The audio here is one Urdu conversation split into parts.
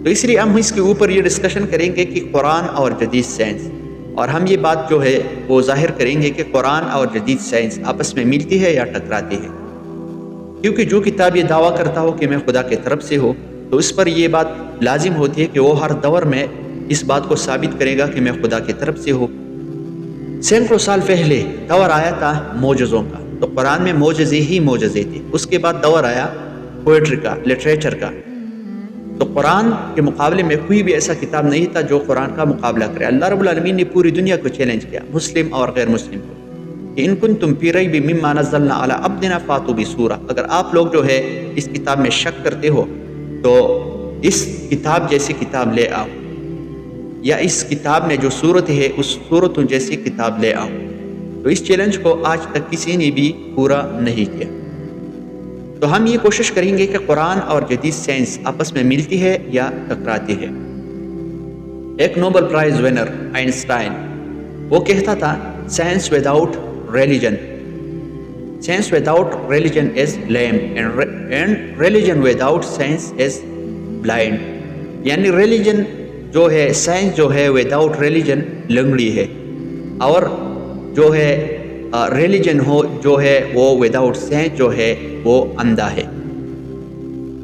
تو اس لیے ہم اس کے اوپر یہ ڈسکشن کریں گے کہ قرآن اور جدید سائنس، اور ہم یہ بات جو ہے وہ ظاہر کریں گے کہ قرآن اور جدید سائنس آپس میں ملتی ہے یا ٹکراتی ہے، کیونکہ جو کتاب یہ دعویٰ کرتا ہو کہ میں خدا کی طرف سے ہو تو اس پر یہ بات لازم ہوتی ہے کہ وہ ہر دور میں اس بات کو ثابت کرے گا کہ میں خدا کی طرف سے ہوں۔ سینکڑوں سال پہلے دور آیا تھا معجزوں کا، تو قرآن میں معجزے ہی معجزے تھے۔ اس کے بعد دور آیا پوئٹری کا، لٹریچر کا، تو قرآن کے مقابلے میں کوئی بھی ایسا کتاب نہیں تھا جو قرآن کا مقابلہ کرے۔ اللہ رب العالمین نے پوری دنیا کو چیلنج کیا، مسلم اور غیر مسلم کو، کہ ان کنتم فی ریب مما نزلنا علی عبدنا فاتوا بسورۃ، اگر آپ لوگ جو ہے اس کتاب میں شک کرتے ہو تو اس کتاب جیسی کتاب لے آؤ، یا اس کتاب میں جو صورت ہے اس صورت جیسی کتاب لے آؤ۔ تو اس چیلنج کو آج تک کسی نے بھی پورا نہیں کیا۔ تو ہم یہ کوشش کریں گے کہ قرآن اور جدید سائنس آپس میں ملتی ہے یا ٹکراتی ہے۔ ایک نوبل پرائز ونر آئنسٹائن وہ کہتا تھا science without religion, science without religion is lame and religion without science is blind, یعنی ریلیجن جو ہے، سائنس جو ہے وداؤٹ ریلیجن لنگڑی ہے، اور جو ہے ریلیجن ہو جو ہے وہ وداؤٹ سائنس جو ہے وہ اندھا ہے۔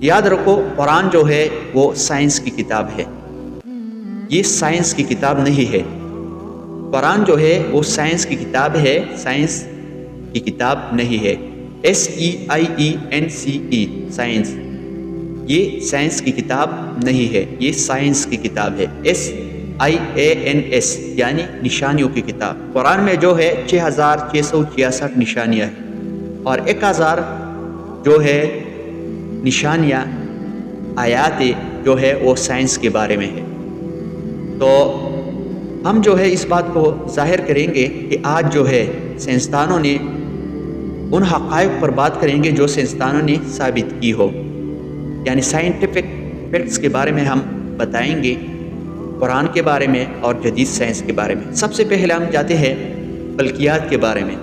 یاد رکھو قرآن جو ہے وہ سائنس کی کتاب ہے، یہ سائنس کی کتاب نہیں ہے۔ قرآن جو ہے وہ سائنس کی کتاب ہے، سائنس کی کتاب نہیں ہے۔ SEIENCE سائنس، یہ سائنس کی کتاب نہیں ہے، یہ سائنس کی کتاب ہے۔ SIANS یعنی نشانیوں کی کتاب۔ قرآن میں جو ہے 6666 نشانیاں ہیں، اور 1000 جو ہے نشانیاں آیات جو ہے وہ سائنس کے بارے میں ہے۔ تو ہم جو ہے اس بات کو ظاہر کریں گے کہ آج جو ہے سائنسدانوں نے ان حقائق پر بات کریں گے جو سائنسدانوں نے ثابت کی ہو، یعنی سائنٹیفک فیکٹس کے بارے میں ہم بتائیں گے، قرآن کے بارے میں اور جدید سائنس کے بارے میں۔ سب سے پہلے ہم جاتے ہیں فلکیات کے بارے میں۔